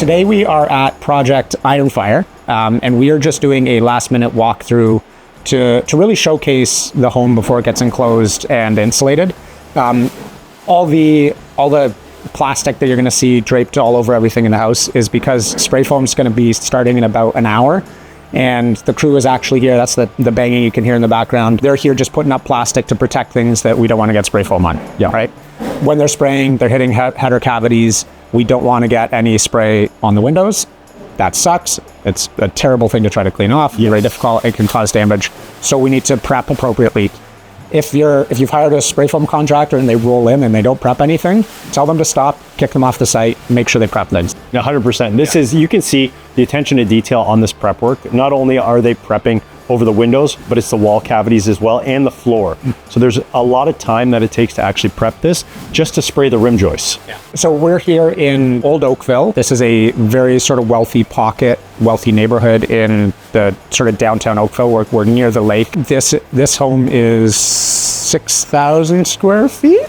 today we are at Project Iron Fire, and we are just doing a last-minute walkthrough to really showcase the home before it gets enclosed and insulated. All the plastic that you're going to see draped all over everything in the house is because spray foam is going to be starting in about an hour. And the crew is actually here. That's the banging you can hear in the background. They're here just putting up plastic to protect things that we don't want to get spray foam on. Yeah. Right? When they're spraying, they're hitting header cavities. We don't want to get any spray on the windows. That sucks. It's a terrible thing to try to clean off. Yes. Very difficult. It can cause damage. So we need to prep appropriately. If you've hired a spray foam contractor and they roll in and they don't prep anything, tell them to stop, kick them off the site, make sure they prep things. 100%. This is, you can see the attention to detail on this prep work. Not only are they prepping over the windows, but it's the wall cavities as well and the floor. So there's a lot of time that it takes to actually prep this just to spray the rim joists. Yeah. So we're here in Old Oakville. This is a very sort of wealthy neighborhood in the sort of downtown Oakville. We're near the lake. This home is 6,000 square feet.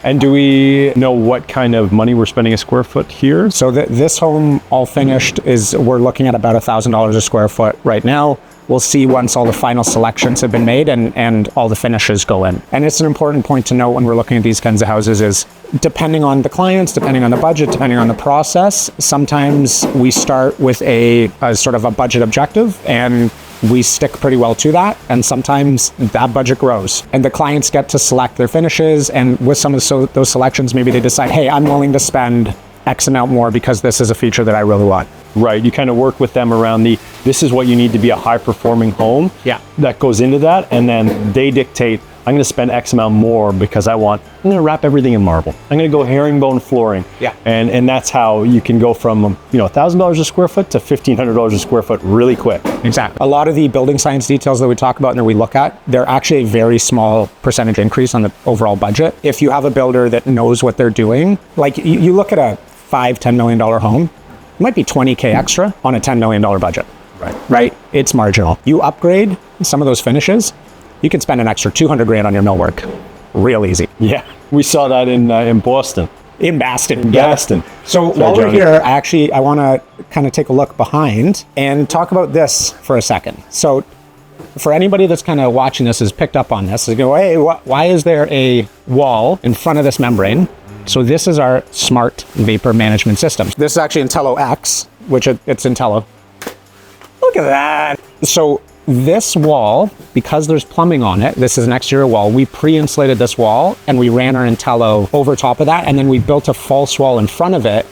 And do we know what kind of money we're spending a square foot here? So this home all finished we're looking at about $1,000 a square foot right now. We'll see once all the final selections have been made and all the finishes go in. And it's an important point to note when we're looking at these kinds of houses is depending on the clients, depending on the budget, depending on the process, sometimes we start with a sort of a budget objective and we stick pretty well to that. And sometimes that budget grows and the clients get to select their finishes. And with some of those selections, maybe they decide, hey, I'm willing to spend X amount more because this is a feature that I really want. Right, you kind of work with them around this is what you need to be a high performing home. Yeah. That goes into that, and then they dictate, I'm going to spend X amount more because I'm going to wrap everything in marble. I'm going to go herringbone flooring. Yeah. And that's how you can go from $1,000 a square foot to $1,500 a square foot really quick. Exactly. A lot of the building science details that we talk about and that we look at, they're actually a very small percentage increase on the overall budget. If you have a builder that knows what they're doing, like you look at a $5-10 million home, it might be $20K extra on a $10 million budget. Right? It's marginal. You upgrade some of those finishes, you can spend an extra $200,000 on your millwork. Real easy. Yeah, we saw that in Boston. In Baston. Baston. So while we're here, I want to kind of take a look behind and talk about this for a second. So for anybody that's kind of watching this has picked up on this, is go, hey, why is there a wall in front of this membrane? So this is our smart vapor management system. This is actually Intello X, which it's Intello. Look at that. So this wall, because there's plumbing on it, this is an exterior wall, we pre-insulated this wall and we ran our Intello over top of that, and then we built a false wall in front of it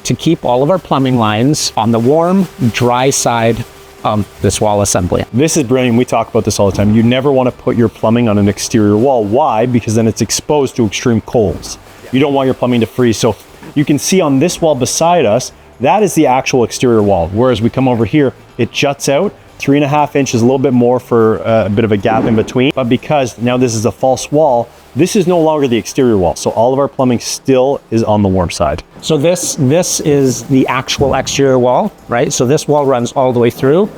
to keep all of our plumbing lines on the warm, dry side of this wall assembly. This is brilliant. We talk about this all the time. You never want to put your plumbing on an exterior wall. Why? Because then it's exposed to extreme colds. You don't want your plumbing to freeze. So you can see on this wall beside us, that is the actual exterior wall. Whereas we come over here, it juts out 3.5 inches, a little bit more for a bit of a gap in between. But because now this is a false wall, this is no longer the exterior wall. So all of our plumbing still is on the warm side. So this is the actual exterior wall, right? So this wall runs all the way through.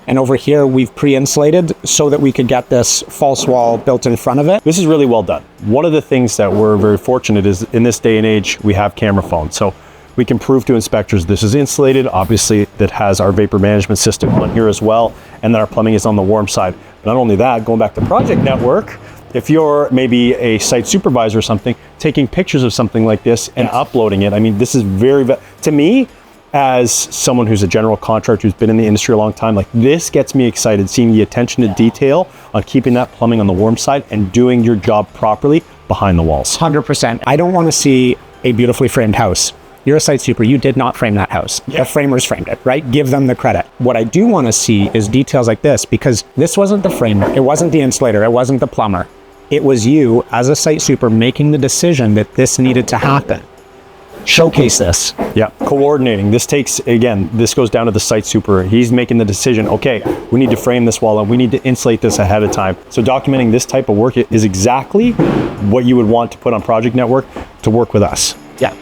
And over here, we've pre-insulated so that we could get this false wall built in front of it. This is really well done. One of the things that we're very fortunate is in this day and age, we have camera phones. So we can prove to inspectors this is insulated. Obviously, that has our vapor management system on here as well. And then our plumbing is on the warm side. But not only that, going back to Project Network, if you're maybe a site supervisor or something, taking pictures of something like this and uploading it, I mean, this is to me, as someone who's a general contractor who's been in the industry a long time, like this gets me excited, seeing the attention to detail on keeping that plumbing on the warm side and doing your job properly behind the walls. 100%. I don't want to see a beautifully framed house. You're a site super, you did not frame that house. Yeah. The framers framed it, right? Give them the credit. What I do want to see is details like this, because this wasn't the framer, it wasn't the insulator, it wasn't the plumber. It was you as a site super making the decision that this needed to happen. Showcase this. Yeah, coordinating. This goes down to the site super. He's making the decision, okay, we need to frame this wall and we need to insulate this ahead of time. So documenting this type of work is exactly what you would want to put on Project Network to work with us. Yeah.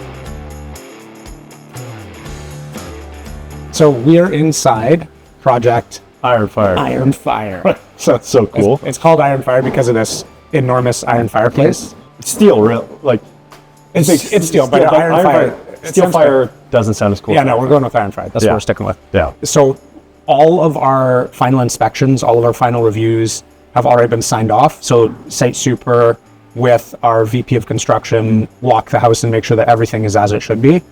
So we're inside Project Iron Fire. Iron Fire. So that's so cool. It's called Iron Fire because of this enormous iron fireplace. It's steel, real like it's steel, but Iron Fire. Steel fire doesn't sound as cool. Yeah, no, we're going with iron fried. That's what we're sticking with. Yeah. So all of our final inspections, all of our final reviews have already been signed off. So site super with our VP of construction walk the house and make sure that everything is as it should be.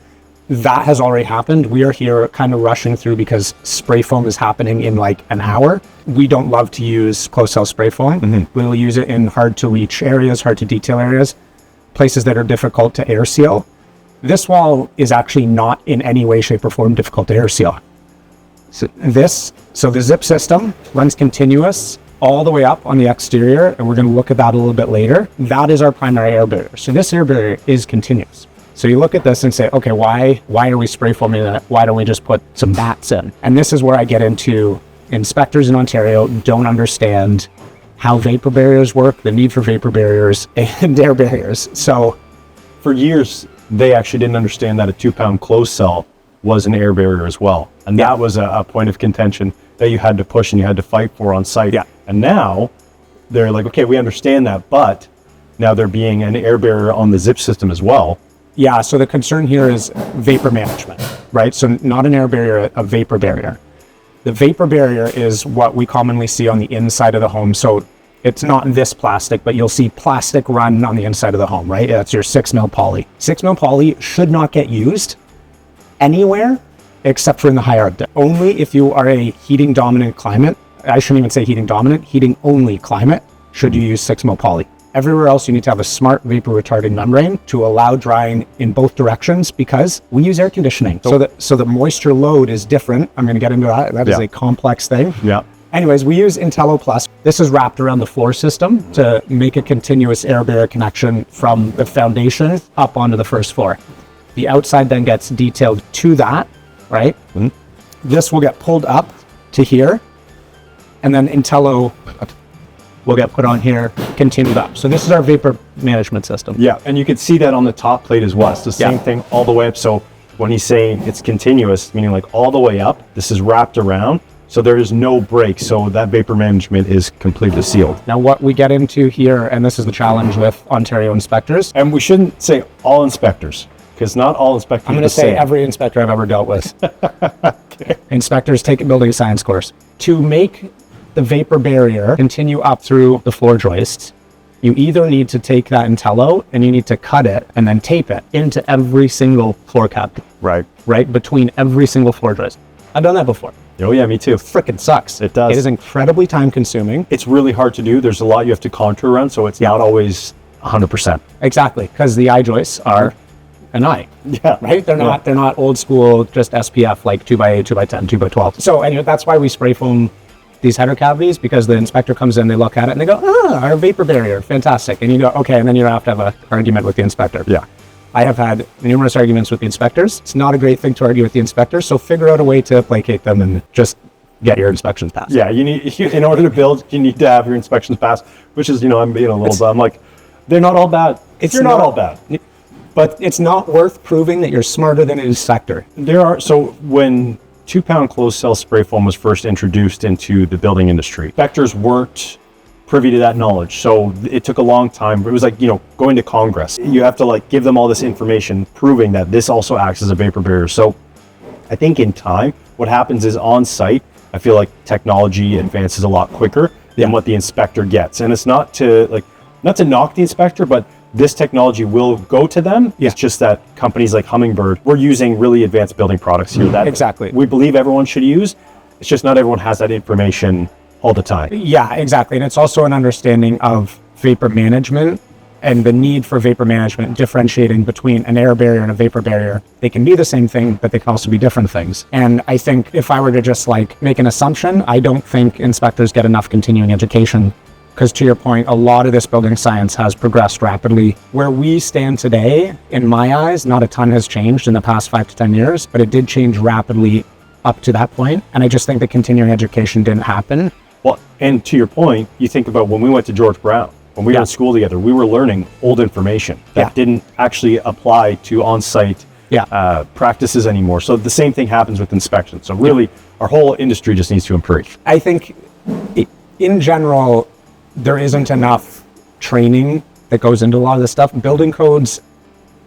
That has already happened. We are here kind of rushing through because spray foam is happening in like an hour. We don't love to use closed cell spray foam. We'll use it in hard to reach areas, hard to detail areas, places that are difficult to air seal. This wall is actually not in any way, shape, or form difficult to air seal. So the zip system runs continuous all the way up on the exterior, and we're going to look at that a little bit later. That is our primary air barrier. So this air barrier is continuous. So you look at this and say, okay, why are we spray foaming that? Why don't we just put some bats in? And this is where I get into inspectors in Ontario don't understand how vapor barriers work, the need for vapor barriers and air barriers. So for years, they actually didn't understand that a 2-pound closed cell was an air barrier as well. And that was a point of contention that you had to push and you had to fight for on site. Yeah. And now they're like, okay, we understand that, but now there being an air barrier on the zip system as well. Yeah, so the concern here is vapor management, right? So not an air barrier, a vapor barrier. The vapor barrier is what we commonly see on the inside of the home. So it's not this plastic, but you'll see plastic run on the inside of the home, right? That's your 6 mil poly. 6 mil poly should not get used anywhere except for in the high Arctic. Only if you are a heating dominant climate, I shouldn't even say heating dominant, heating only climate, should you use 6 mil poly. Everywhere else, you need to have a smart vapor retarding membrane to allow drying in both directions because we use air conditioning. So the moisture load is different. I'm going to get into that. That is a complex thing. Yeah. Anyways, we use Intello Plus. This is wrapped around the floor system to make a continuous air barrier connection from the foundation up onto the first floor. The outside then gets detailed to that, right? This will get pulled up to here, and then Intello will get put on here, continued up. So this is our vapor management system. Yeah, and you can see that on the top plate as well. It's the same thing all the way up. So when he's saying it's continuous, meaning like all the way up, this is wrapped around. So there is no break. So that vapor management is completely sealed. Now what we get into here, and this is the challenge with Ontario inspectors. And we shouldn't say all inspectors, because not all inspectors I'm going to say every inspector I've ever dealt with. Okay. Inspectors take a building science course. To make the vapor barrier continue up through the floor joists, you either need to take that Intello and you need to cut it and then tape it into every single floor cap. Right. Right? Between every single floor joist. I've done that before. Oh yeah, me too. Frickin' sucks. It does. It is incredibly time consuming. It's really hard to do. There's a lot you have to contour around, so it's not always 100%. Exactly, because the eye joists are an eye. Yeah. Right? They're not old school, just SPF like 2x8, 2x10, 2x12. So anyway, that's why we spray foam these header cavities, because the inspector comes in, they look at it and they go, our vapor barrier, fantastic. And you go, okay, and then you don't have to have an argument with the inspector. Yeah. I have had numerous arguments with the inspectors. It's not a great thing to argue with the inspectors, so figure out a way to placate them and just get your inspections passed. Yeah, in order to build, you need to have your inspections passed, which is, I'm being a little dumb. Like, they're not all bad. You're not all bad. But it's not worth proving that you're smarter than an inspector. So when 2-pound closed cell spray foam was first introduced into the building industry, inspectors weren't privy to that knowledge. So it took a long time. It was like, going to Congress. You have to give them all this information proving that this also acts as a vapor barrier. So I think in time, what happens is on site, I feel like technology advances a lot quicker than what the inspector gets. And it's not to knock the inspector, but this technology will go to them. Yeah. It's just that companies like Hummingbird, we're using really advanced building products here that exactly we believe everyone should use. It's just not everyone has that information all the time. Yeah, exactly. And it's also an understanding of vapor management and the need for vapor management, differentiating between an air barrier and a vapor barrier. They can be the same thing, but they can also be different things. And I think if I were to just make an assumption, I don't think inspectors get enough continuing education. Because to your point, a lot of this building science has progressed rapidly. Where we stand today, in my eyes, not a ton has changed in the past 5 to 10 years, but it did change rapidly up to that point. And I just think the continuing education didn't happen. Well, and to your point, you think about when we went to George Brown, when we were in school together, we were learning old information that didn't actually apply to on-site practices anymore. So the same thing happens with inspections. So really, our whole industry just needs to improve. I think in general, there isn't enough training that goes into a lot of this stuff. Building codes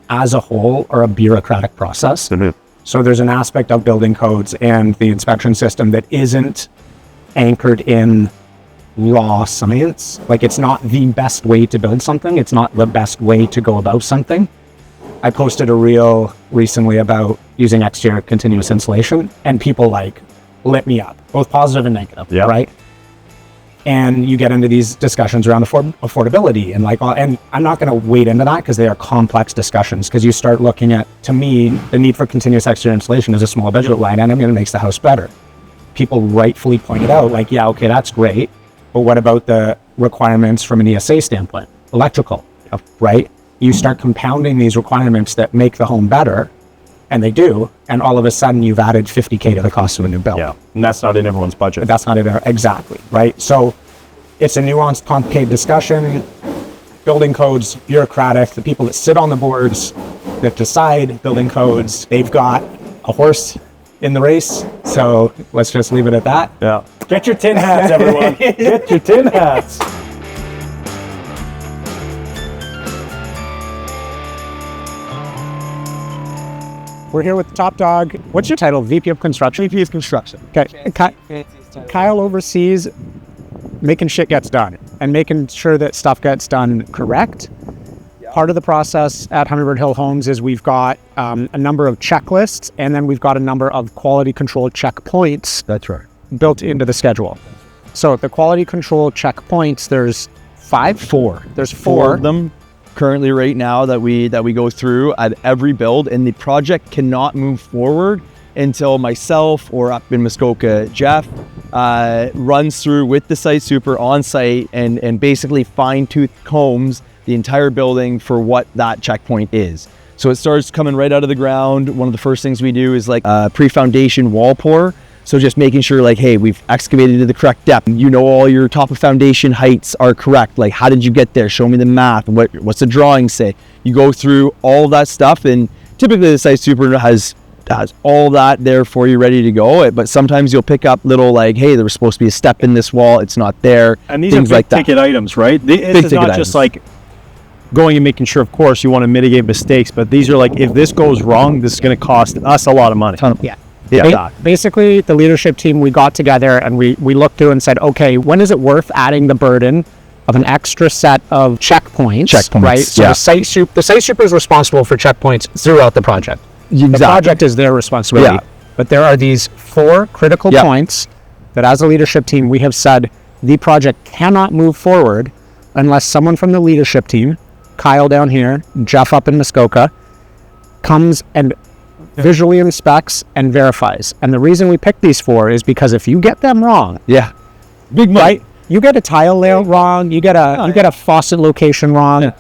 as a whole are a bureaucratic process. Mm-hmm. So there's an aspect of building codes and the inspection system that isn't anchored in raw science. Like, it's not the best way to build something. It's not the best way to go about something. I posted a reel recently about using exterior continuous insulation, and people like lit me up, both positive and negative, right? And you get into these discussions around affordability and like, and I'm not going to wade into that because they are complex discussions, because you start looking at, to me, the need for continuous exterior insulation is a small budget line item and it makes the house better. People rightfully pointed out, like, yeah, okay, that's great, but what about the requirements from an ESA standpoint? Electrical, right? You start compounding these requirements that make the home better, and they do, and all of a sudden you've added $50K to the cost of a new build. Yeah, and that's not in everyone's budget. But that's not in exactly, right? So it's a nuanced, complicated discussion. Building codes, bureaucratic. The people that sit on the boards that decide building codes, they've got a horse in the race. So let's just leave it at that. Yeah. Get your tin hats, everyone. Get your tin hats. We're here with the top dog. What's your title? VP of Construction? VP of Construction. Okay. Kyle oversees making shit gets done and making sure that stuff gets done correct. Yeah. Part of the process at Hummingbird Hill Homes is we've got a number of checklists, and then we've got a number of quality control checkpoints. That's right. Built into the schedule. So the quality control checkpoints, there's four. There's four of them currently right now that we go through at every build, and the project cannot move forward until myself, or up in Muskoka, Jeff, runs through with the site super on site and basically fine-tooth combs the entire building for what that checkpoint is. So it starts coming right out of the ground. One of the first things we do is like pre-foundation wall pour. So just making sure, like, hey, we've excavated to the correct depth. You know, all your top of foundation heights are correct. Like, how did you get there? Show me the math. What's the drawing say? You go through all that stuff, and typically the site super has all that there for you ready to go. But sometimes you'll pick up little, like, hey, there was supposed to be a step in this wall. It's not there. And these are big ticket items, right? This is not just like going and making sure, of course, you want to mitigate mistakes, but these are like, if this goes wrong, this is going to cost us a lot of money. Yeah. Basically, the leadership team, we got together and we looked through and said, okay, when is it worth adding the burden of an extra set of checkpoints, right? So the site super is responsible for checkpoints throughout the project. Exactly. The project is their responsibility. Yeah. But there are these 4 critical points that, as a leadership team, we have said the project cannot move forward unless someone from the leadership team, Kyle down here, Jeff up in Muskoka, comes and visually inspects and verifies. And the reason we picked these 4 is because if you get them wrong, big money. Right? You get a tile layout wrong, you get a faucet location wrong.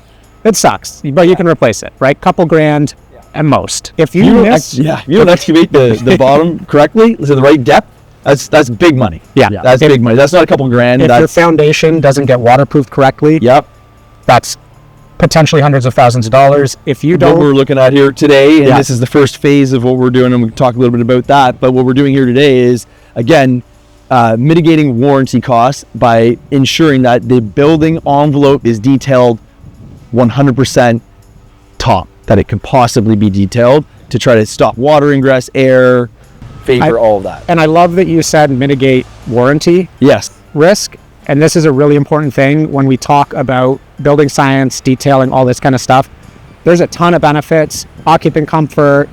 It sucks, but you can replace it, right? Couple grand at most. If you don't excavate the bottom correctly to the right depth, that's big money. That's big money. That's not a couple grand. If your foundation doesn't get waterproofed correctly, that's potentially hundreds of thousands of dollars. If you don't, what we're looking at here today, and this is the first phase of what we're doing, and we can talk a little bit about that, but what we're doing here today is, again, mitigating warranty costs by ensuring that the building envelope is detailed 100% top that it could possibly be detailed, to try to stop water ingress, air, vapor, all of that. And I love that you said mitigate warranty risk. And this is a really important thing when we talk about building science, detailing, all this kind of stuff. There's a ton of benefits: occupant comfort,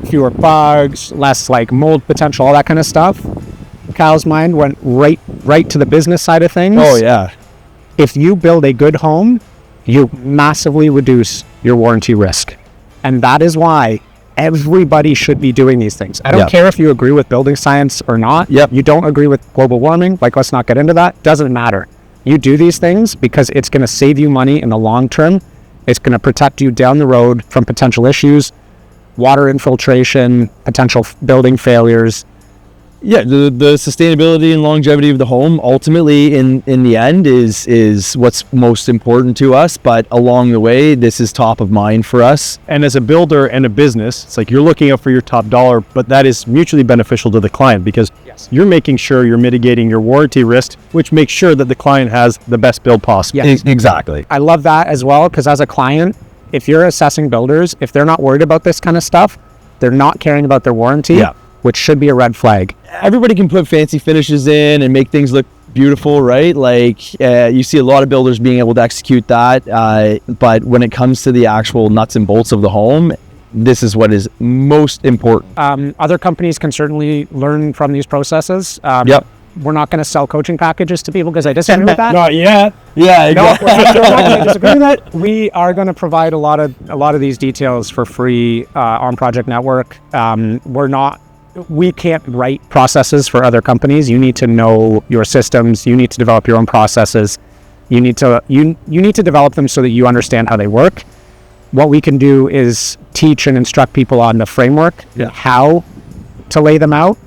fewer bugs, less like mold potential, all that kind of stuff. Kyle's mind went right to the business side of things. Oh yeah. If you build a good home, you massively reduce your warranty risk. And that is why everybody should be doing these things. I don't care if you agree with building science or not. You don't agree with global warming, like, let's not get into that. Doesn't matter. You do these things because it's going to save you money in the long term. It's going to protect you down the road from potential issues, water infiltration, potential building failures. The sustainability and longevity of the home ultimately in the end is what's most important to us, but along the way this is top of mind for us. And as a builder and a business, it's like you're looking out for your top dollar, but that is mutually beneficial to the client, because you're making sure you're mitigating your warranty risk, which makes sure that the client has the best build possible. Exactly. I love that as well, because as a client, if you're assessing builders, if they're not worried about this kind of stuff, they're not caring about their warranty, which should be a red flag. Everybody can put fancy finishes in and make things look beautiful, right? Like you see a lot of builders being able to execute that, but when it comes to the actual nuts and bolts of the home, this is what is most important. Other companies can certainly learn from these processes. We're not going to sell coaching packages to people because I disagree with that. Not yet. Yeah, exactly. No, we're not going to disagree with that. We are going to provide a lot of these details for free on Project Network. We can't write processes for other companies. You need to know your systems. You need to develop your own processes. You need to develop them so that you understand how they work. What we can do is teach and instruct people on the framework, how to lay them out.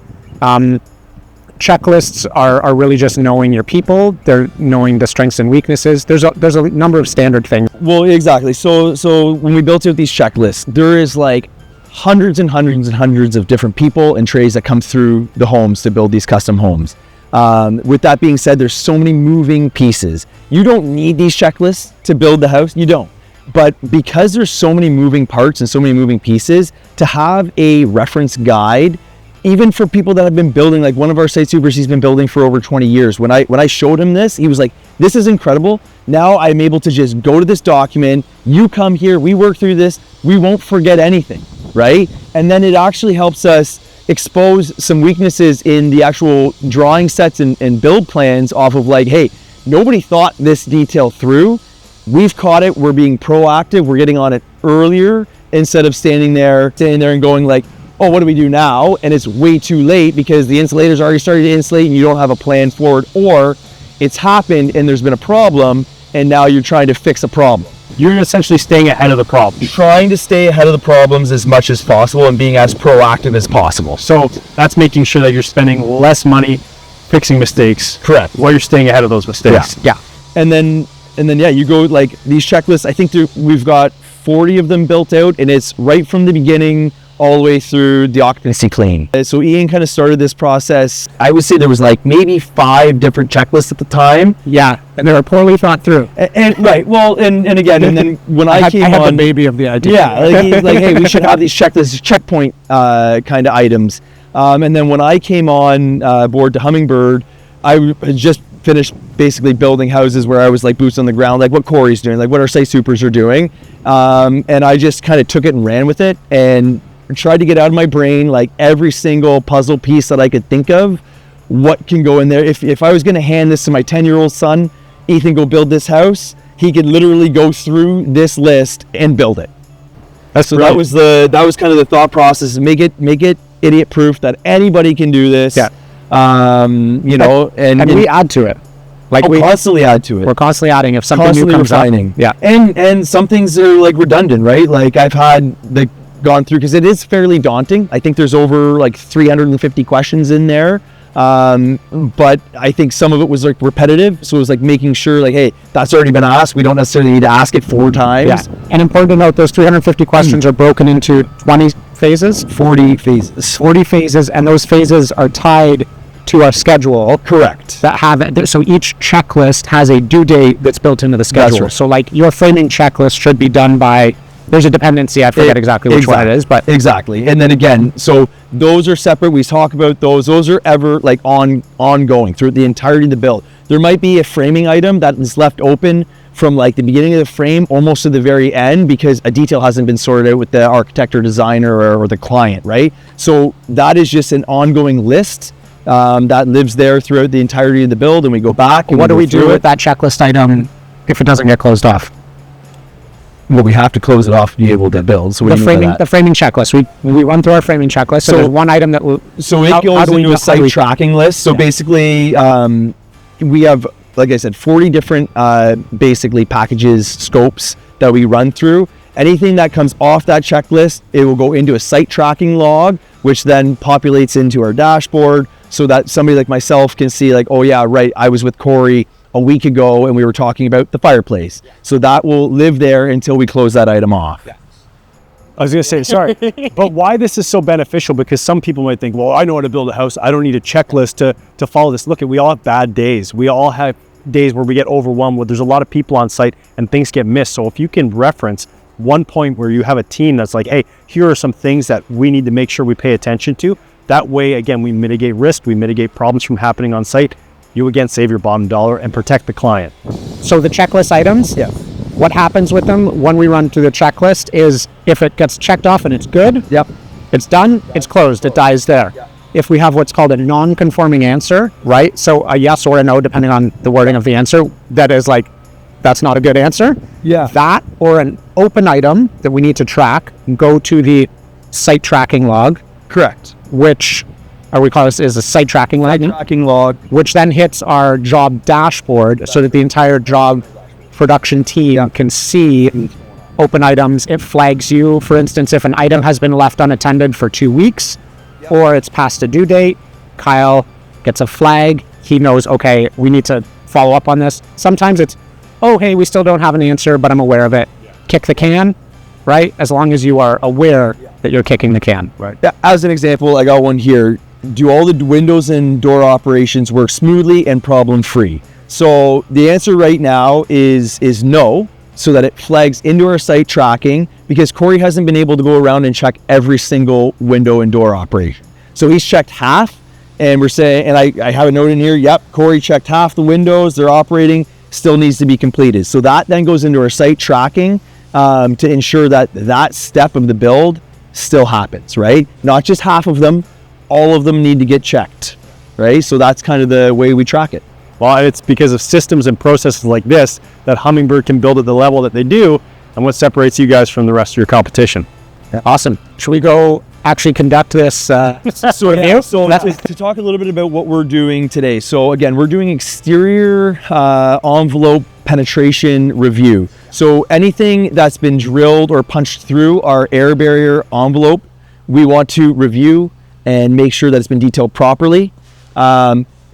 Checklists are really just knowing your people. They're knowing the strengths and weaknesses. There's a number of standard things. Well, exactly. So when we built out these checklists, there is like hundreds and hundreds and hundreds of different people and trades that come through the homes to build these custom homes. With that being said, there's so many moving pieces. You don't need these checklists to build the house. You don't. But because there's so many moving parts and so many moving pieces, to have a reference guide, even for people that have been building, like one of our site supers, he's been building for over 20 years. When I showed him this, he was like, this is incredible. Now I'm able to just go to this document, you come here, we work through this, we won't forget anything, right? And then it actually helps us expose some weaknesses in the actual drawing sets and build plans off of like, hey, nobody thought this detail through. We've caught it, we're being proactive, we're getting on it earlier instead of standing there and going like, oh, what do we do now? And it's way too late because the insulator's already started to insulate and you don't have a plan forward, or it's happened and there's been a problem and now you're trying to fix a problem. You're essentially staying ahead of the problem. Trying to stay ahead of the problems as much as possible and being as proactive as possible. So that's making sure that you're spending less money fixing mistakes. Correct. While you're staying ahead of those mistakes. Yeah. And then you go like these checklists, I think we've got 40 of them built out, and it's right from the beginning all the way through the occupancy clean. So Ian kind of started this process. I would say there was like maybe 5 different checklists at the time. Yeah, and they were poorly thought through. And right, well, and again, and then when I came had on, the baby of the idea. Yeah, like, he's like, hey, we should have these checklists, checkpoint kind of items. And then when I came on board to Hummingbird, I had just finished basically building houses where I was like boots on the ground, like what Corey's doing, like what our site supers are doing. And I just kind of took it and ran with it and tried to get out of my brain like every single puzzle piece that I could think of, what can go in there. If I was going to hand this to my 10-year-old son, Ethan, go build this house, he could literally go through this list and build it. That's so brilliant. That was kind of the thought process. Make it idiot proof that anybody can do this. Yeah. And we add to it. Like we constantly add to it. We're constantly adding if something new comes refining. up. Yeah. And some things are like redundant, right? Like I've had gone through, because it is fairly daunting. I think there's over like 350 questions in there. But I think some of it was like repetitive. So it was like making sure like, hey, that's already been asked. We don't necessarily need to ask it 4 times. Yeah. And important to note, those 350 questions are broken into 20 phases. 40 phases. 40 phases, and those phases are tied to our schedule. Correct. So each checklist has a due date that's built into the schedule. That's right. So like your framing checklist should be done by, there's a dependency, I forget exactly which one it is, but exactly. And then again, so those are separate. We talk about those. Those are ever like ongoing through the entirety of the build. There might be a framing item that is left open from like the beginning of the frame almost to the very end because a detail hasn't been sorted out with the architect or designer or the client, right? So that is just an ongoing list that lives there throughout the entirety of the build, and we go back. And what do we do with that checklist item if it doesn't get closed off? Well, we have to close it off to be able to build. So the framing checklist. We run through our framing checklist. So there's one item that will. So it goes into a site tracking list. So basically, we have, like I said, 40 different basically packages, scopes that we run through. Anything that comes off that checklist, it will go into a site tracking log, which then populates into our dashboard so that somebody like myself can see like, oh yeah, right, I was with Corey a week ago and we were talking about the fireplace. So that will live there until we close that item off. Yeah. I was going to say, sorry, but why this is so beneficial, because some people might think, well, I know how to build a house. I don't need a checklist to follow this. Look, we all have bad days. We all have days where we get overwhelmed, where there's a lot of people on site and things get missed. So if you can reference one point where you have a team that's like, hey, here are some things that we need to make sure we pay attention to. That way, again, we mitigate risk, we mitigate problems from happening on site. You again save your bottom dollar and protect the client. So the checklist items, what happens with them when we run through the checklist is if it gets checked off and it's good, it's done, it's closed, it dies there. If we have what's called a non-conforming answer, right? So a yes or a no, depending on the wording of the answer, that is like, that's not a good answer. That or an open item that we need to track, go to the site tracking log. Correct. Which we call this is a site tracking log, which then hits our job dashboard so that the entire job production team can see open items. It flags you, for instance, if an item has been left unattended for 2 weeks or it's past a due date, Kyle gets a flag. He knows, okay, we need to follow up on this. Sometimes it's, oh, hey, we still don't have an answer, but I'm aware of it. Kick the can, right? As long as you are aware that you're kicking the can. Right. As an example, I got one here. Do all the windows and door operations work smoothly and problem-free? So the answer right now is no, so that it flags into our site tracking, because Corey hasn't been able to go around and check every single window and door operation. So he's checked half, and we're saying, and I have a note in here, yep, Corey checked half the windows, they're operating, still needs to be completed. So that then goes into our site tracking to ensure that that step of the build still happens, right? Not just half of them, all of them need to get checked, right? So that's kind of the way we track it. Well, it's because of systems and processes like this that Hummingbird can build at the level that they do, and what separates you guys from the rest of your competition. Awesome. Should we go actually conduct this So to talk a little bit about what we're doing today. So again, we're doing exterior envelope penetration review. So anything that's been drilled or punched through our air barrier envelope, we want to review and make sure that it's been detailed properly.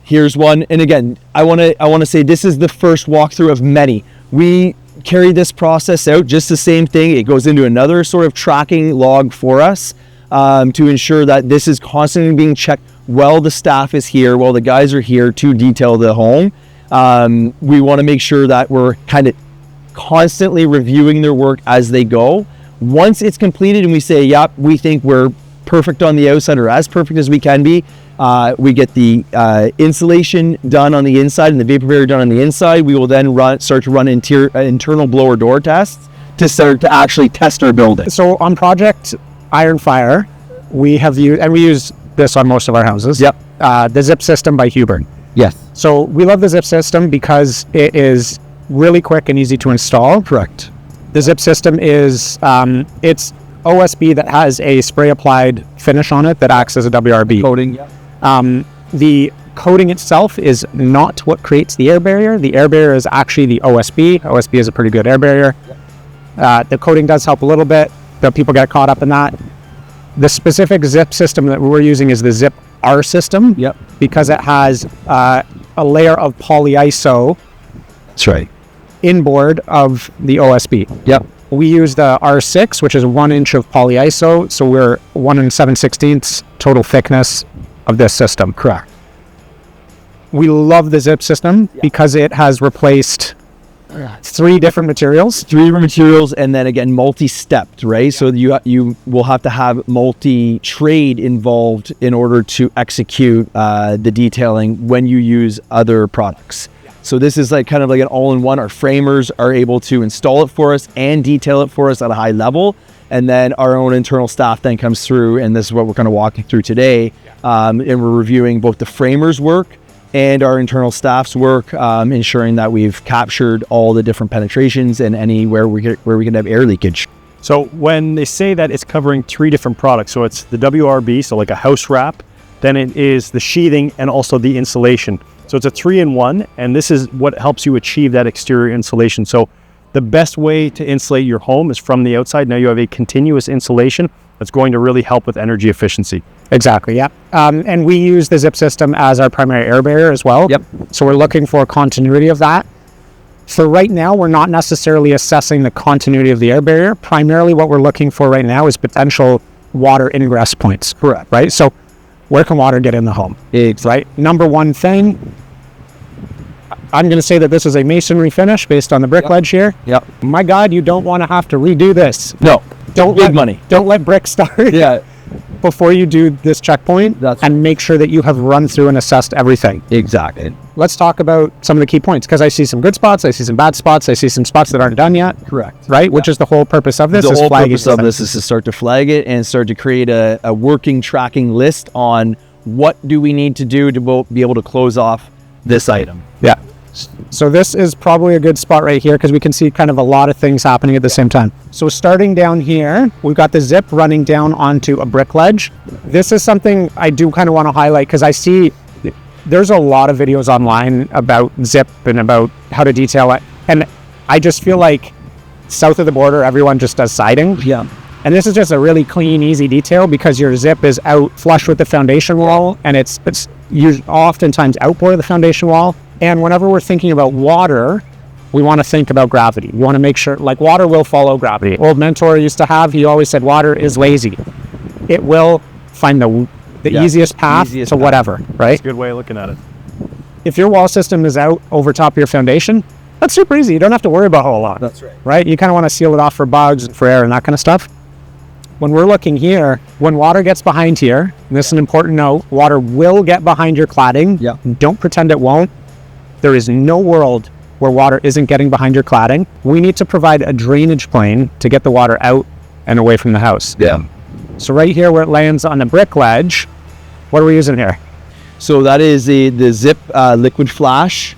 Here's one, and again, I want to say this is the first walkthrough of many. We carry this process out, just the same thing. It goes into another sort of tracking log for us to ensure that this is constantly being checked while the staff is here, while the guys are here to detail the home. We want to make sure that we're kind of constantly reviewing their work as they go. Once it's completed and we say, yep, we think we're perfect on the outside or as perfect as we can be, we get the insulation done on the inside and the vapor barrier done on the inside. We will then start to run internal blower door tests to start to actually test our building. So on Project Iron Fire, we have used, and we use this on most of our houses. The Zip system by Hubert. Yes. So we love the Zip system because it is really quick and easy to install. Correct. The Zip system is it's OSB that has a spray applied finish on it that acts as a WRB Coating. The coating itself is not what creates the air barrier. The air barrier is actually the OSB. OSB is a pretty good air barrier. The coating does help a little bit, but people get caught up in that. The specific Zip system that we're using is the Zip R system. Because it has a layer of polyiso. That's right. Inboard of the OSB. We use the R6, which is 1 inch of polyiso, so we're 1 7/16 total thickness of this system. Correct. We love the Zip system because it has replaced 3 different materials. And then again, multi-stepped, right? So you will have to have multi-trade involved in order to execute the detailing when you use other products. So this is like kind of like an all-in-one. Our framers are able to install it for us and detail it for us at a high level. And then our own internal staff then comes through, and this is what we're kind of walking through today. And we're reviewing both the framers' work and our internal staff's work, ensuring that we've captured all the different penetrations and anywhere where we can have air leakage. So when they say that it's covering 3 different products, so it's the WRB, so like a house wrap, then it is the sheathing and also the insulation. So it's a 3-in-1, and this is what helps you achieve that exterior insulation. So the best way to insulate your home is from the outside. Now you have a continuous insulation that's going to really help with energy efficiency. Exactly, yeah. And we use the Zip system as our primary air barrier as well. So we're looking for continuity of that. So right now, we're not necessarily assessing the continuity of the air barrier. Primarily what we're looking for right now is potential water ingress points. Correct. Right? So where can water get in the home? Exactly. Right? Number one thing, I'm going to say that this is a masonry finish based on the brick ledge here. Yep. My God, you don't want to have to redo this. No. Don't Big let money. Don't let brick start. Yeah. Before you do this checkpoint, and make sure that you have run through and assessed everything. Exactly. Let's talk about some of the key points, because I see some good spots, I see some bad spots, I see some spots that aren't done yet. Correct. Right? Which is the whole purpose of this. The is whole flagging purpose of this is to start to flag it and start to create a working tracking list on what do we need to do to be able to close off this item. Yeah. So this is probably a good spot right here because we can see kind of a lot of things happening at the same time. So starting down here, we've got the zip running down onto a brick ledge. This is something I do kind of want to highlight because I see there's a lot of videos online about zip and about how to detail it. And I just feel like south of the border, everyone just does siding. Yeah. And this is just a really clean, easy detail because your zip is out flush with the foundation wall, and it's oftentimes outboard of the foundation wall. And whenever we're thinking about water, we want to think about gravity. We want to make sure, like, water will follow gravity. Old mentor used to have, he always said, water is lazy. It will find the easiest path to whatever, right? That's a good way of looking at it. If your wall system is out over top of your foundation, that's super easy. You don't have to worry about a whole lot. That's right. Right? You kind of want to seal it off for bugs and for air and that kind of stuff. When we're looking here, when water gets behind here, and this is an important note, water will get behind your cladding. Yeah. Don't pretend it won't. There is no world where water isn't getting behind your cladding. We need to provide a drainage plane to get the water out and away from the house. Yeah. So right here where it lands on the brick ledge, what are we using here? So that is the Zip liquid flash.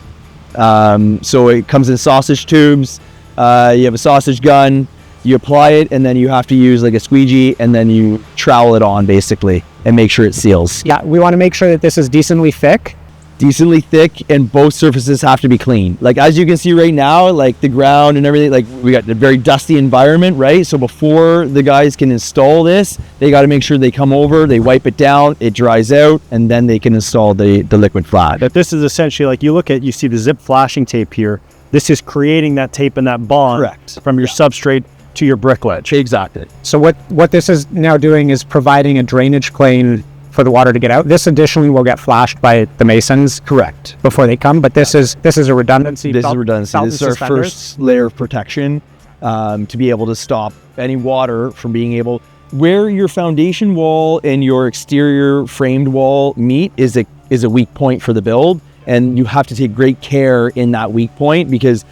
So it comes in sausage tubes. You have a sausage gun. You apply it, and then you have to use like a squeegee, and then you trowel it on basically and make sure it seals. Yeah, we want to make sure that this is decently thick. Decently thick, and both surfaces have to be clean. Like as you can see right now, like the ground and everything, like we got a very dusty environment, right? So before the guys can install this, they got to make sure they come over, they wipe it down, it dries out, and then they can install the liquid flash. That this is essentially like you see the zip flashing tape here. This is creating that tape and that bond Correct. from your substrate to your brick ledge. Exactly. So what this is now doing is providing a drainage plane for the water to get out. This additionally will get flashed by the masons. Correct. Before they come, but this is a redundancy. This is redundancy. This is our first layer of protection to be able to stop any water from being able. Where your foundation wall and your exterior framed wall meet is a weak point for the build, and you have to take great care in that weak point because,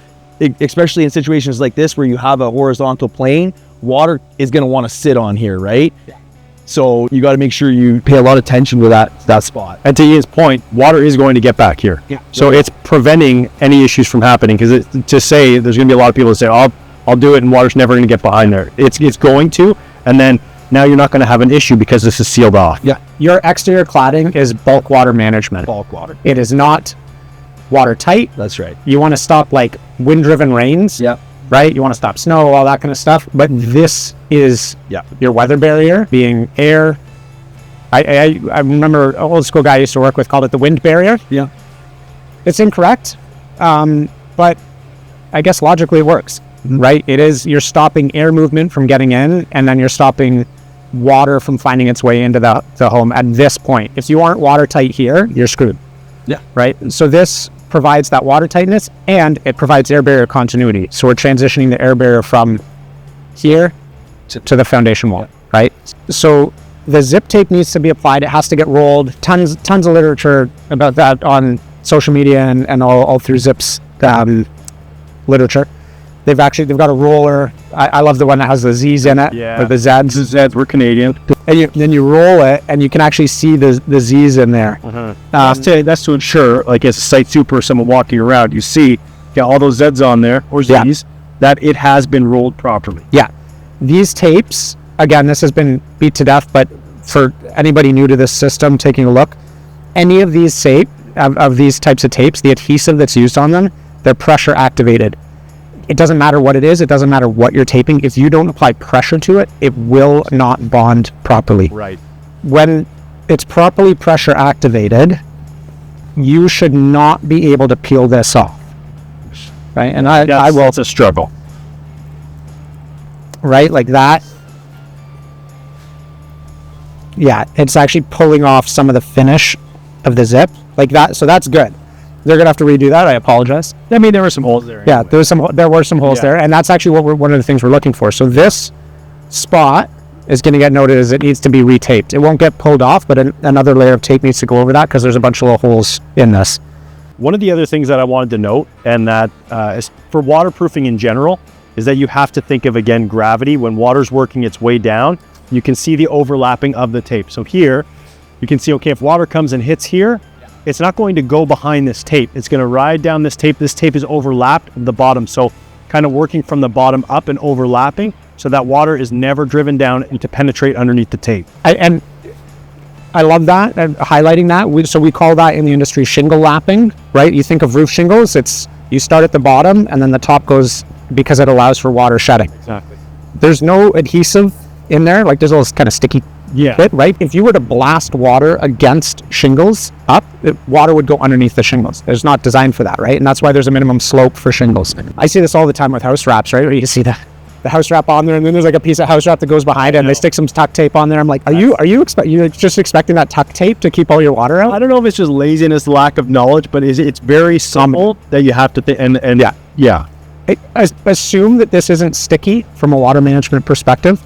especially in situations like this where you have a horizontal plane, water is going to want to sit on here, right? Yeah. So you got to make sure you pay a lot of attention to that spot. And to Ian's point, water is going to get back here. Yeah. So it's preventing any issues from happening because to say there's going to be a lot of people that say, I'll do it and water's never going to get behind there. It's going to, and then now you're not going to have an issue because this is sealed off. Yeah. Your exterior cladding is bulk water management. Bulk water. It is not watertight. That's right. You want to stop like wind-driven rains. Yeah. Right? You want to stop snow, all that kind of stuff. But this is your weather barrier, being air. I remember an old school guy I used to work with called it the wind barrier. Yeah. It's incorrect, but I guess logically it works, right? It is, you're stopping air movement from getting in, and then you're stopping water from finding its way into the home at this point. If you aren't watertight here, you're screwed. Yeah. Right? So this provides that water tightness, and it provides air barrier continuity. So we're transitioning the air barrier from here to the foundation wall, right? So the zip tape needs to be applied. It has to get rolled. Tons of literature about that on social media and all through Zip's literature. They've got a roller. I love the one that has the Z's in it. Yeah. Or the Z's. The Z's, we're Canadian. And then you roll it, and you can actually see the Z's in there. That's to ensure, like as a site super or someone walking around, you see all those Z's on there, or Z's, that it has been rolled properly. Yeah. These tapes, again, this has been beat to death, but for anybody new to this system taking a look, any of these these types of tapes, the adhesive that's used on them, they're pressure activated. It doesn't matter what it is. It doesn't matter what you're taping. If you don't apply pressure to it, it will not bond properly. Right. When it's properly pressure activated, you should not be able to peel this off. Right? And I will. It's a struggle. Right? Like that. Yeah, it's actually pulling off some of the finish of the zip. Like that. So that's good. They're gonna have to redo that. I apologize. I mean, there were some holes there. Yeah, anyway. there were some holes there, and that's actually one of the things we're looking for. So this spot is going to get noted as it needs to be retaped. It won't get pulled off, but another layer of tape needs to go over that because there's a bunch of little holes in this. One of the other things that I wanted to note, and that is for waterproofing in general, is that you have to think of, again, gravity. When water's working its way down, you can see the overlapping of the tape. So here, you can see, okay, if water comes and hits here, it's not going to go behind this tape. It's going to ride down this tape. This tape is overlapped at the bottom. So kind of working from the bottom up and overlapping so that water is never driven down and to penetrate underneath the tape. And I love that, and highlighting that. So we call that in the industry shingle lapping, right? You think of roof shingles, you start at the bottom and then the top goes because it allows for water shedding. Exactly. There's no adhesive in there, like there's a little kind of sticky bit, right? If you were to blast water against shingles up, water would go underneath the shingles. It's not designed for that, right? And that's why there's a minimum slope for shingles. I see this all the time with house wraps, right? Where you see the house wrap on there, and then there's like a piece of house wrap that goes behind it, and they stick some tuck tape on there. I'm like, are you just expecting that tuck tape to keep all your water out? I don't know if it's just laziness, lack of knowledge, but it's very simple that you have to think. And yeah. I assume that this isn't sticky from a water management perspective.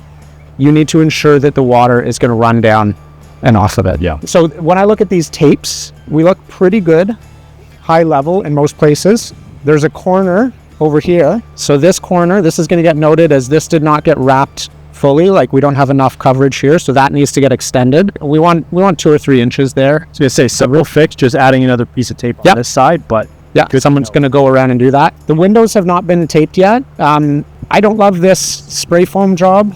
You need to ensure that the water is going to run down and off of it. Yeah. So when I look at these tapes, we look pretty good, high level in most places. There's a corner over here. So this corner, this is going to get noted as this did not get wrapped fully. Like we don't have enough coverage here, so that needs to get extended. We want 2 or 3 inches there. I was gonna say, so real fix, just adding another piece of tape on this side, but someone's going to go around and do that. The windows have not been taped yet. I don't love this spray foam job.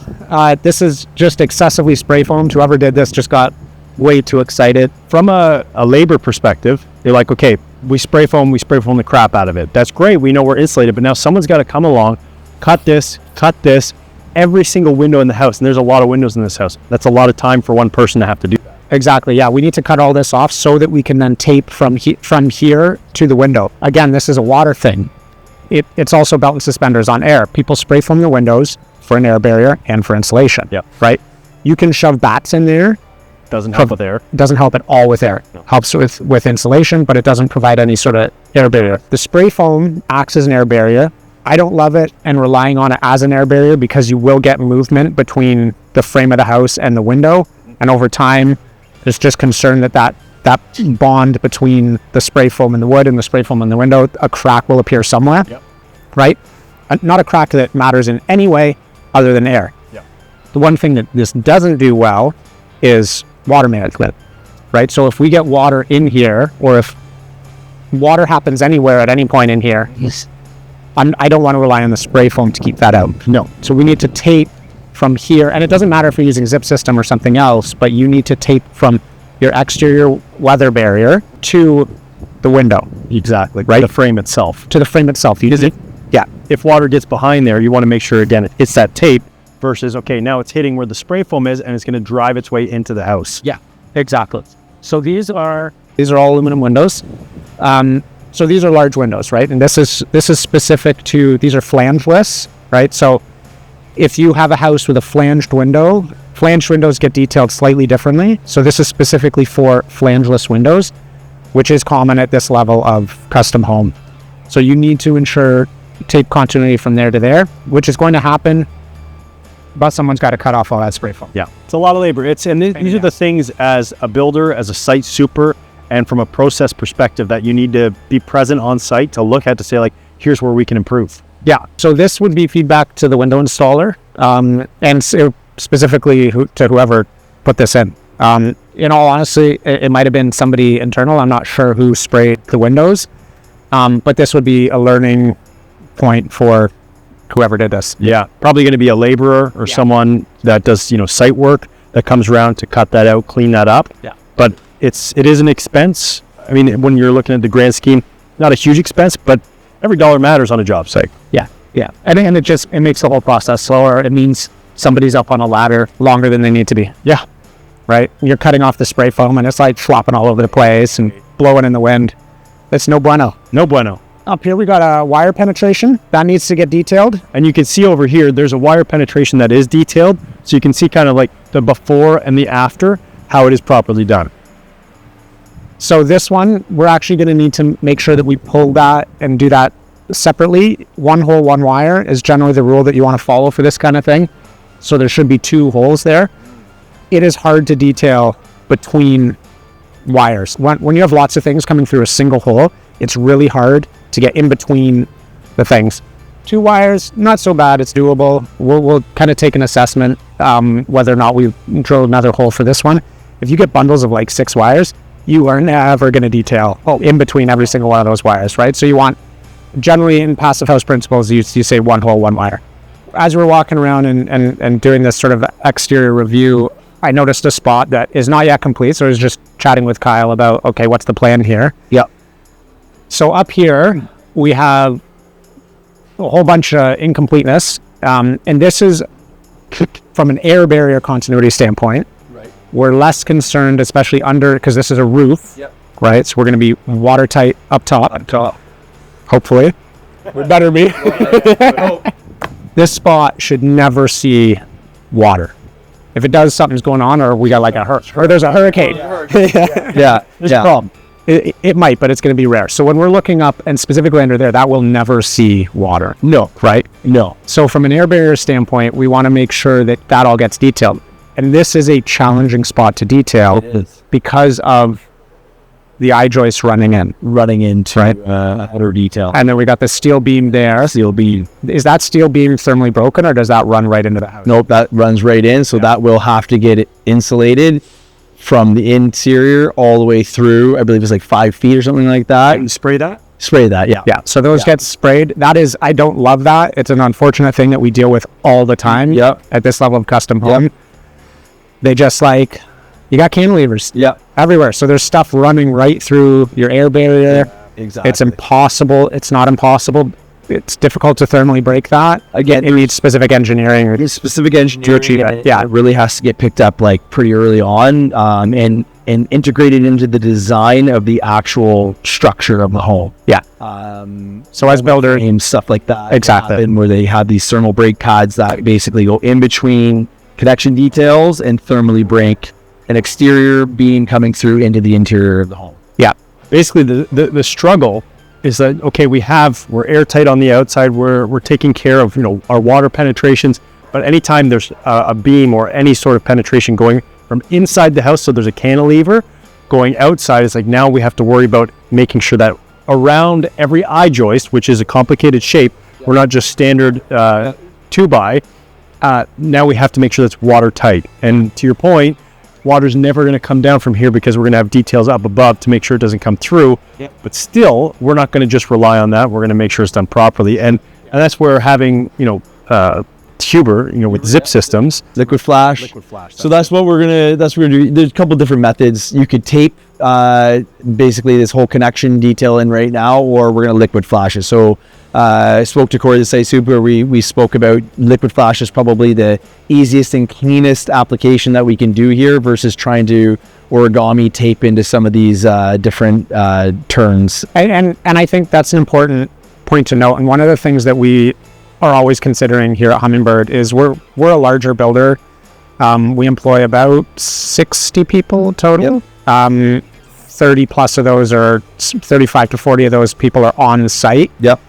This is just excessively spray foamed. Whoever did this just got way too excited. From a labor perspective, they're like, okay, we spray foam the crap out of it. That's great. We know we're insulated, but now someone's got to come along, cut this, every single window in the house. And there's a lot of windows in this house. That's a lot of time for one person to have to do that. Exactly. Yeah. We need to cut all this off so that we can then tape from here to the window. Again, this is a water thing. It's also belt and suspenders on air. People spray foam their windows for an air barrier and for insulation. Yeah. Right. You can shove bats in there. Doesn't help with air. Doesn't help at all with air. No. Helps with insulation, but it doesn't provide any sort of air barrier. The spray foam acts as an air barrier. I don't love it and relying on it as an air barrier because you will get movement between the frame of the house and the window. And over time, there's just concern that bond between the spray foam and the wood and the spray foam and the window, a crack will appear somewhere, right? Not a crack that matters in any way other than air. Yep. The one thing that this doesn't do well is water management, right? So if we get water in here, or if water happens anywhere at any point in here, I don't want to rely on the spray foam to keep that out. No. So we need to tape from here, and it doesn't matter if you're using zip system or something else, but you need to tape from your exterior weather barrier to the window. Exactly. Right? The frame itself. To the frame itself. If water gets behind there, you want to make sure, again, it hits that tape versus, okay, now it's hitting where the spray foam is and it's going to drive its way into the house. Yeah, exactly. So these are all aluminum windows. So these are large windows, right? And this is specific to, these are flangeless, right? So if you have a house with a flanged windows get detailed slightly differently. So this is specifically for flangeless windows, which is common at this level of custom home. So you need to ensure tape continuity from there to there, which is going to happen, but someone's got to cut off all that spray foam. Yeah, it's a lot of labor. These are the things as a builder, as a site super, and from a process perspective that you need to be present on site to look at to say, like, here's where we can improve. Yeah, so this would be feedback to the window installer, and specifically to whoever put this in. In all honesty, it might have been somebody internal. I'm not sure who sprayed the windows, but this would be a learning point for whoever did this. Yeah, probably going to be a laborer or someone that does, site work that comes around to cut that out, clean that up. Yeah. But it is an expense. I mean, when you're looking at the grand scheme, not a huge expense, but every dollar matters on a job site. Yeah. And it makes the whole process slower. It means somebody's up on a ladder longer than they need to be. Yeah. Right? You're cutting off the spray foam and it's like flopping all over the place and blowing in the wind. It's no bueno. No bueno. Up here we got a wire penetration that needs to get detailed. And you can see over here, there's a wire penetration that is detailed. So you can see kind of like the before and the after, how it is properly done. So this one, we're actually going to need to make sure that we pull that and do that separately. One hole, one wire is generally the rule that you want to follow for this kind of thing. So there should be 2 holes there. It is hard to detail between wires. When you have lots of things coming through a single hole, it's really hard to get in between the things. 2 wires, not so bad, it's doable. We'll kind of take an assessment whether or not we drill another hole for this one. If you get bundles of like 6 wires, you are never going to detail in between every single one of those wires, right? So you want, generally in passive house principles, you say 1 hole, 1 wire. As we're walking around and doing this sort of exterior review, I noticed a spot that is not yet complete. So I was just chatting with Kyle about, okay, what's the plan here? Yep. So up here, we have a whole bunch of incompleteness. And this is from an air barrier continuity standpoint. Right. We're less concerned, especially under, because this is a roof, Yep. right? So we're going to be watertight up top. Hopefully. We better be. This spot should never see water. If it does, something's going on, or we got like a hurricane, or there's a hurricane. Yeah. There's a problem. It might, but it's going to be rare. So when we're looking up, and specifically under there, that will never see water. No. Right? No. So from an air barrier standpoint, we want to make sure that that all gets detailed. And this is a challenging spot to detail It is. because of the I-joist running into Right. Outer detail. And then we got the steel beam there. Steel beam. Is that steel beam thermally broken, or does that run right into the house? Nope, that runs right in. So that will have to get it insulated from the interior all the way through. I believe it's like 5 feet or something like that. And spray that? Spray that, yeah. Yeah, so those get sprayed. That is, I don't love that. It's an unfortunate thing that we deal with all the time Yep. at this level of custom home. Yep. They just like, you got cantilevers Yeah. everywhere. So there's stuff running right through your air barrier. Exactly. It's impossible. It's not impossible. It's difficult to thermally break that. Again, It needs specific engineering. it's specific engineering achieve it, and yeah. it really has to get picked up like pretty early on, and integrated into the design of the actual structure of the home. Yeah. So as builders, And stuff like that. Exactly. happen where they have these thermal break pads that basically go in between connection details and thermally break an exterior beam coming through into the interior of the home. yeah. Basically, the struggle is that, okay, we're airtight on the outside, we're taking care of, our water penetrations, but anytime there's a beam or any sort of penetration going from inside the house, so there's a cantilever going outside, it's like now we have to worry about making sure that around every I-joist, which is a complicated shape, we're not just standard 2x, now we have to make sure that's watertight. And to your point, water's never going to come down from here because we're going to have details up above to make sure it doesn't come through. Yep. But still, we're not going to just rely on that. We're going to make sure it's done properly. And that's where having, Huber, with zip systems. Liquid flash. So that's what we're gonna do. There's a couple different methods. You could tape basically this whole connection detail in right now, or we're gonna liquid flash it. So I spoke to Corey the Site Super. We spoke about liquid flash is probably the easiest and cleanest application that we can do here versus trying to origami tape into some of these different turns. And I think that's an important point to note. And one of the things that we are always considering here at Hummingbird is we're a larger builder. We employ about 60 people total. Yep. 30 plus of those are 35 to 40 of those people are on site. Yep.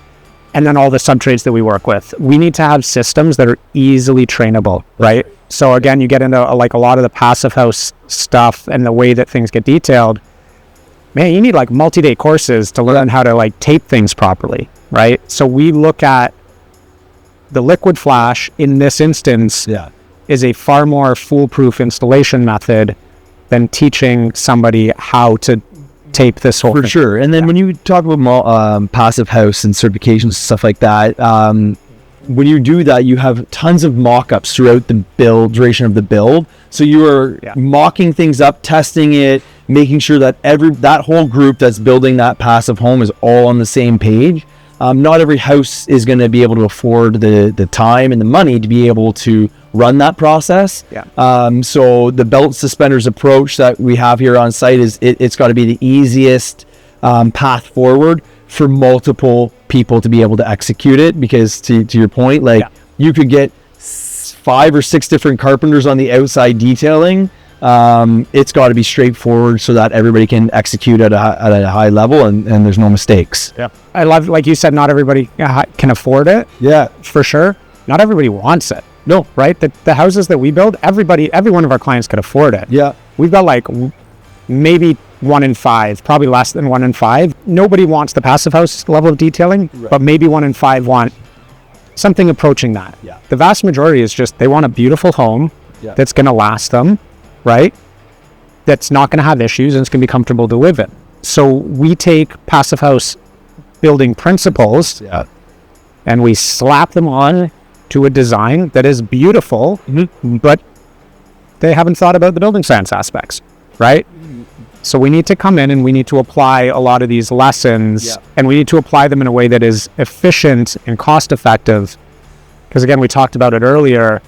And then all the subtrades that we work with. We need to have systems that are easily trainable, right? So again, you get into like a lot of the passive house stuff and the way that things get detailed. Man, you need like multi-day courses to learn how to like tape things properly, right? So we look at the liquid flash in this instance is a far more foolproof installation method than teaching somebody how to tape this whole For thing. sure. And then when you talk about passive house and certifications and stuff like that, when you do that, you have tons of mock-ups throughout the duration of the build. So you are mocking things up, testing it, making sure that that whole group that's building that passive home is all on the same page. Not every house is going to be able to afford the time and the money to be able to run that process. So the belt suspenders approach that we have here on site it's got to be the easiest path forward for multiple people to be able to execute it, because to your point, you could get 5 or 6 different carpenters on the outside detailing It's got to be straightforward so that everybody can execute at a high level and there's no mistakes. Yeah. I love, like you said, not everybody can afford it. Yeah. For sure. Not everybody wants it. No. Right? The houses that we build, every one of our clients could afford it. Yeah. We've got like maybe 1 in 5, probably less than 1 in 5. Nobody wants the passive house level of detailing, but maybe 1 in 5 want something approaching that. Yeah. The vast majority is just they want a beautiful home that's going to last them, right? That's not going to have issues and it's going to be comfortable to live in. So we take passive house building principles and we slap them on to a design that is beautiful, but they haven't thought about the building science aspects, right? So we need to come in and we need to apply a lot of these lessons and we need to apply them in a way that is efficient and cost effective. Because again, we talked about it earlier,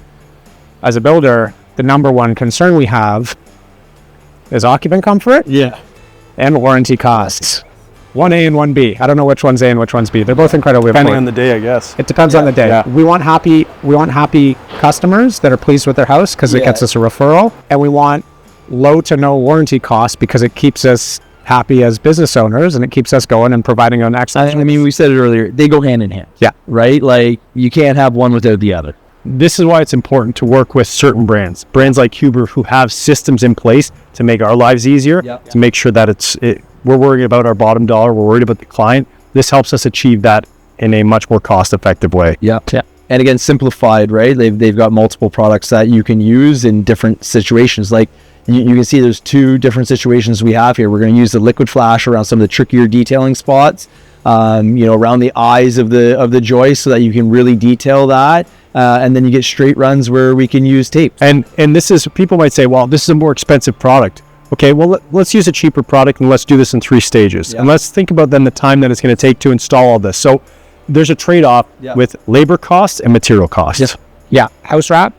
as a builder, the number one concern we have is occupant comfort and warranty costs. 1A and 1B. I don't know which one's A and which one's B. They're both incredibly Depending important. on the day, I guess. It depends on the day. Yeah. We want happy customers that are pleased with their house because it gets us a referral, and we want low to no warranty costs because it keeps us happy as business owners and it keeps us going and providing an excellent. I mean, we said it earlier, they go hand in hand. Yeah. Right? Like you can't have one without the other. This is why it's important to work with certain brands like Huber, who have systems in place to make our lives easier, to make sure that we're worried about our bottom dollar, we're worried about the client. This helps us achieve that in a much more cost-effective way. Yeah. And again, simplified, right? They've got multiple products that you can use in different situations. Like you can see there's 2 different situations we have here. We're going to use the liquid flash around some of the trickier detailing spots, around the eyes of the joist so that you can really detail that. And then you get straight runs where we can use tape. And this is, people might say, well, this is a more expensive product. Okay, well, let's use a cheaper product and let's do this in 3 stages. And let's think about then the time that it's going to take to install all this. So there's a trade-off with labor costs and material costs. Yeah. House wrap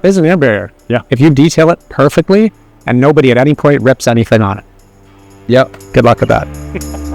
is an air barrier. Yeah. If you detail it perfectly and nobody at any point rips anything on it. Yep. Good luck with that.